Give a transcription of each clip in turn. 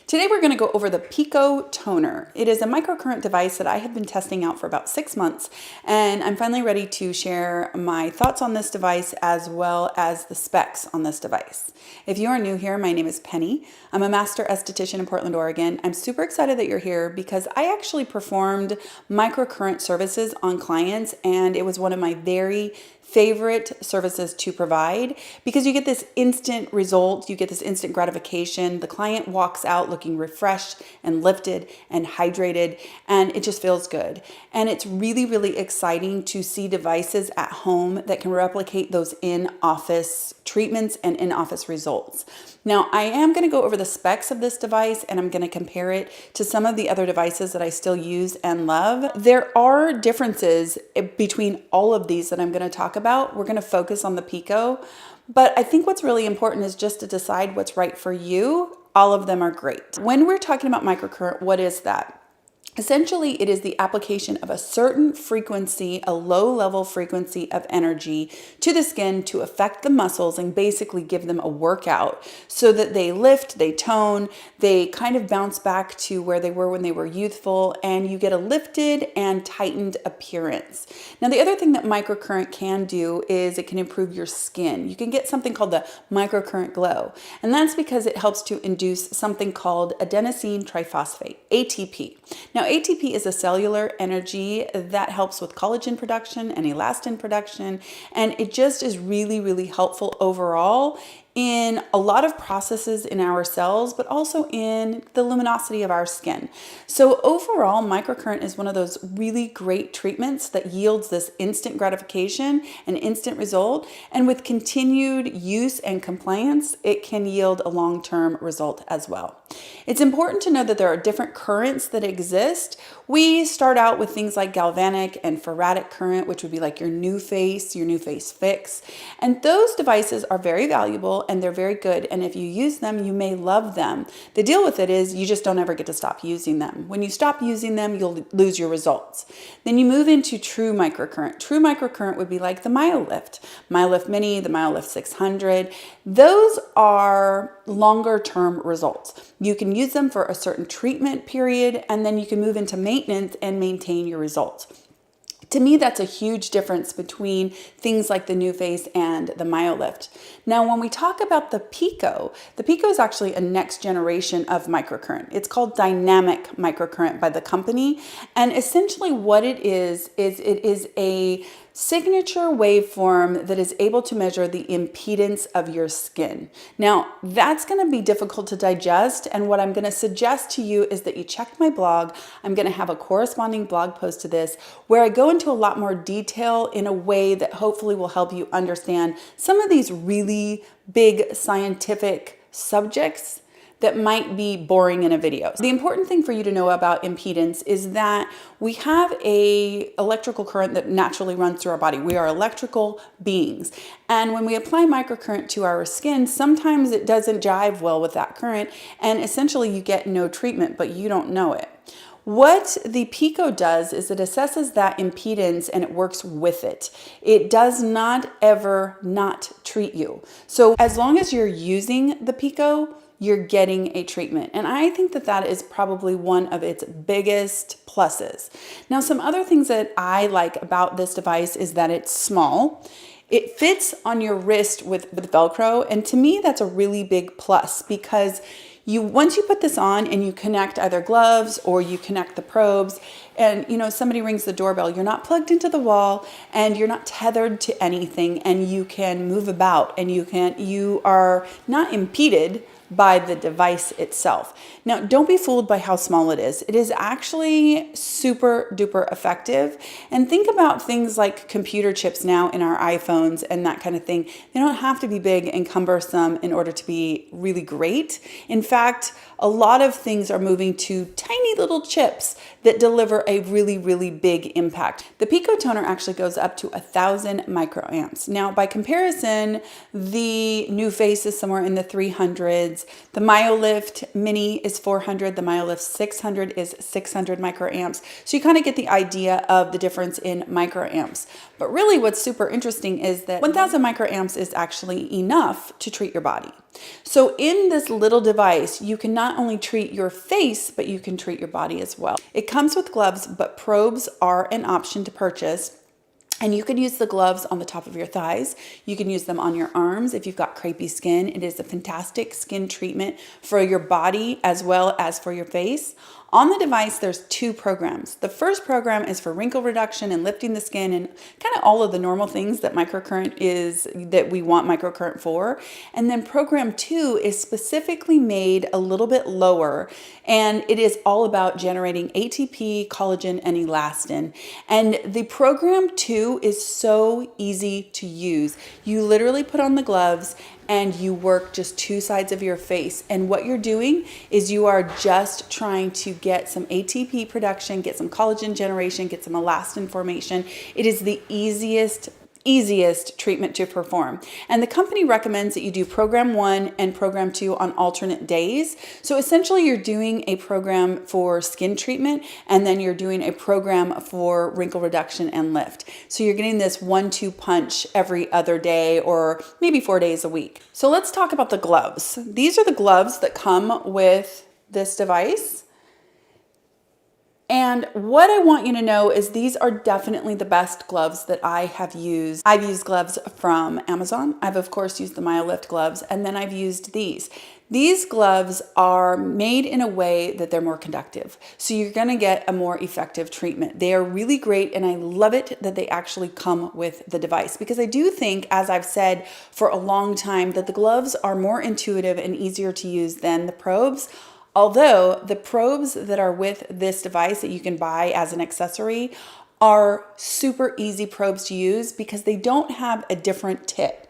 Today we're going to go over the PICO Toner. It is a microcurrent device that I have been testing out for about 6 months, and I'm finally ready to share my thoughts on this device as well as the specs on this device. If you are new here, my name is Penny. I'm a master esthetician in Portland, Oregon. I'm super excited that you're here because I actually performed microcurrent services on clients, and it was one of my very favorite services to provide because you get this instant result, you get this instant gratification. The client walks out looking refreshed and lifted and hydrated, and it just feels good. And it's really, really exciting to see devices at home that can replicate those in-office treatments and in-office results. Now, I am going to go over the specs of this device, and I'm going to compare it to some of the other devices that I still use and love. There are differences between all of these that I'm going to talk about. We're going to focus on the PICO, but I think what's really important is just to decide what's right for you. All of them are great. When we're talking about microcurrent, what is that? Essentially, it is the application of a certain frequency, a low-level frequency of energy to the skin to affect the muscles and basically give them a workout so that they lift, they tone, they kind of bounce back to where they were when they were youthful, and you get a lifted and tightened appearance. Now, the other thing that microcurrent can do is it can improve your skin. You can get something called the microcurrent glow, and that's because it helps to induce something called adenosine triphosphate, ATP. Now, ATP is a cellular energy that helps with collagen production and elastin production, and it just is really, really helpful overall in a lot of processes in our cells, but also in the luminosity of our skin. So overall, microcurrent is one of those really great treatments that yields this instant gratification, an instant result, and with continued use and compliance, it can yield a long-term result as well. It's important to know that there are different currents that exist. We start out with things like galvanic and faradic current, which would be like your new face fix. And those devices are very valuable and they're very good. And if you use them, you may love them. The deal with it is you just don't ever get to stop using them. When you stop using them, you'll lose your results. Then you move into true microcurrent. True microcurrent would be like the MyoLift Mini, the MyoLift 600. Those are longer term results. You can use them for a certain treatment period, and then you can move into maintenance and maintain your results. To me, that's a huge difference between things like the NuFace and the MyoLift. Now, when we talk about the PICO is actually a next generation of microcurrent. It's called dynamic microcurrent by the company. And essentially what it is it is a signature waveform that is able to measure the impedance of your skin. Now, that's going to be difficult to digest, and what I'm going to suggest to you is that you check my blog. I'm going to have a corresponding blog post to this where I go into a lot more detail in a way that hopefully will help you understand some of these really big scientific subjects that might be boring in a video. The important thing for you to know about impedance is that we have an electrical current that naturally runs through our body. We are electrical beings. And when we apply microcurrent to our skin, sometimes it doesn't jive well with that current, and essentially you get no treatment, but you don't know it. What the PICO does is it assesses that impedance and it works with it. It does not ever not treat you. So as long as you're using the PICO, you're getting a treatment. And I think that that is probably one of its biggest pluses. Now, some other things that I like about this device is that it's small. It fits on your wrist with Velcro. And to me, that's a really big plus because once you put this on and you connect either gloves or you connect the probes and somebody rings the doorbell, you're not plugged into the wall and you're not tethered to anything, and you can move about and you are not impeded by the device itself. Now, don't be fooled by how small it is. It is actually super duper effective. And think about things like computer chips now in our iPhones and that kind of thing. They don't have to be big and cumbersome in order to be really great. In fact, a lot of things are moving to tiny little chips that deliver a really, really big impact. The PICO Toner actually goes up to 1,000 microamps. Now, by comparison, the NuFace is somewhere in the 300s. The MyoLift Mini is 400. The MyoLift 600 is 600 microamps. So you kind of get the idea of the difference in microamps. But really what's super interesting is that 1,000 microamps is actually enough to treat your body. So in this little device, you can not only treat your face, but you can treat your body as well. It comes with gloves, but probes are an option to purchase. And you can use the gloves on the top of your thighs. You can use them on your arms if you've got crepey skin. It is a fantastic skin treatment for your body as well as for your face. On the device, there's 2 programs. The first program is for wrinkle reduction and lifting the skin and kind of all of the normal things that that we want microcurrent for. And then program 2 is specifically made a little bit lower, and it is all about generating ATP, collagen, and elastin. And the program 2 is so easy to use. You literally put on the gloves and you work just 2 sides of your face. And what you're doing is you are just trying to get some ATP production, get some collagen generation, get some elastin formation. It is the easiest treatment to perform. And the company recommends that you do program 1 and program 2 on alternate days. So essentially you're doing a program for skin treatment and then you're doing a program for wrinkle reduction and lift. So you're getting this 1-2 punch every other day or maybe 4 days a week. So let's talk about the gloves. These are the gloves that come with this device. And what I want you to know is these are definitely the best gloves that I have used. I've used gloves from Amazon. I've of course used the MyoLift gloves, and then I've used these. These gloves are made in a way that they're more conductive. So you're gonna get a more effective treatment. They are really great, and I love it that they actually come with the device, because I do think, as I've said for a long time, that the gloves are more intuitive and easier to use than the probes. Although the probes that are with this device that you can buy as an accessory are super easy probes to use because they don't have a different tip.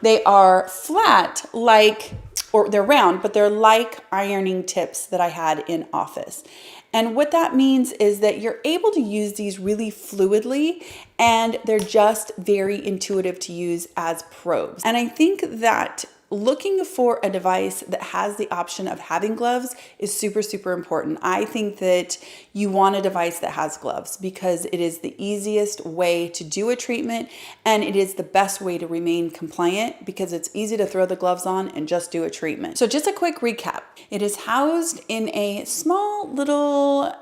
They are flat or they're round, but they're like ironing tips that I had in office. And what that means is that you're able to use these really fluidly, and they're just very intuitive to use as probes. And I think that looking for a device that has the option of having gloves is super, super important. I think that you want a device that has gloves because it is the easiest way to do a treatment, and it is the best way to remain compliant because it's easy to throw the gloves on and just do a treatment. So just a quick recap. It is housed in a small little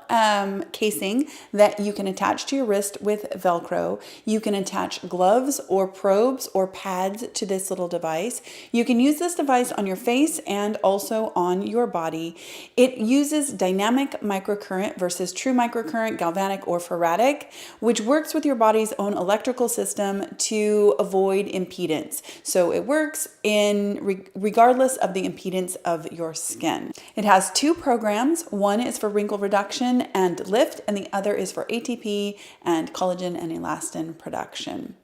casing that you can attach to your wrist with Velcro. You can attach gloves or probes or pads to this little device. You can use this device on your face and also on your body. It uses dynamic microcurrent versus true microcurrent, galvanic or faradic, which works with your body's own electrical system to avoid impedance. So it works regardless of the impedance of your skin. It has 2 programs. One is for wrinkle reduction and lift, and the other is for ATP and collagen and elastin production.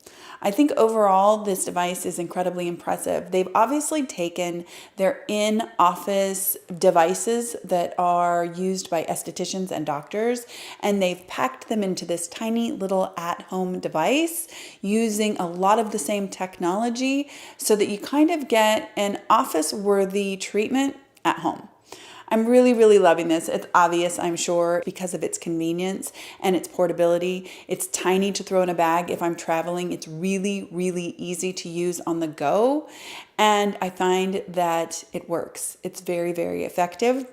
I think overall this device is incredibly impressive. They've obviously taken their in-office devices that are used by estheticians and doctors, and they've packed them into this tiny little at-home device using a lot of the same technology so that you kind of get an office-worthy treatment at home. I'm really, really loving this. It's obvious, I'm sure, because of its convenience and its portability. It's tiny to throw in a bag if I'm traveling. It's really, really easy to use on the go. And I find that it works. It's very, very effective.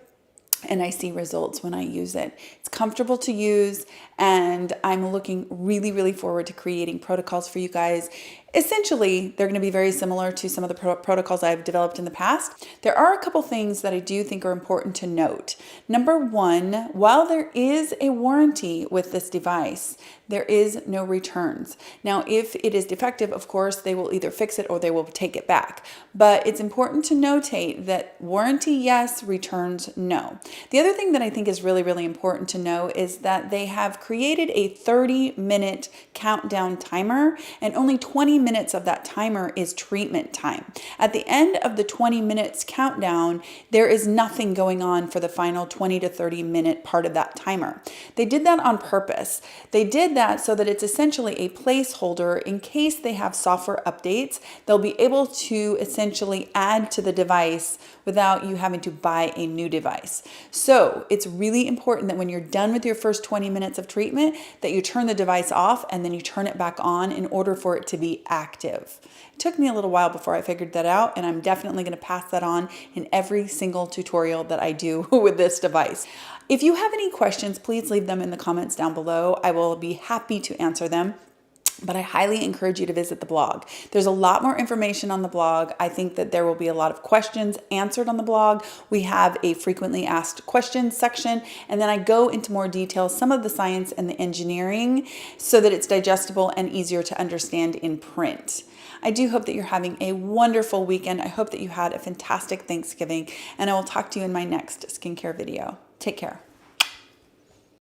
And I see results when I use it. It's comfortable to use, and I'm looking really, really forward to creating protocols for you guys. Essentially, they're going to be very similar to some of the protocols I've developed in the past. There are a couple things that I do think are important to note. Number 1, while there is a warranty with this device, there is no returns. Now, if it is defective, of course, they will either fix it or they will take it back. But it's important to notate that warranty, yes, returns, no. The other thing that I think is really, really important to know is that they have created a 30-minute countdown timer, and only 20 minutes of that timer is treatment time. At the end of the 20 minutes countdown, there is nothing going on for the final 20 to 30 minute part of that timer. They did that on purpose. They did that so that it's essentially a placeholder in case they have software updates. They'll be able to essentially add to the device without you having to buy a new device. So it's really important that when you're done with your first 20 minutes of treatment that you turn the device off and then you turn it back on in order for it to be active. It took me a little while before I figured that out, and I'm definitely going to pass that on in every single tutorial that I do with this device. If you have any questions, please leave them in the comments down below. I will be happy to answer them. But I highly encourage you to visit the blog. There's a lot more information on the blog. I think that there will be a lot of questions answered on the blog. We have a frequently asked questions section, and then I go into more detail, some of the science and the engineering, so that it's digestible and easier to understand in print. I do hope that you're having a wonderful weekend. I hope that you had a fantastic Thanksgiving, and I will talk to you in my next skincare video. Take care.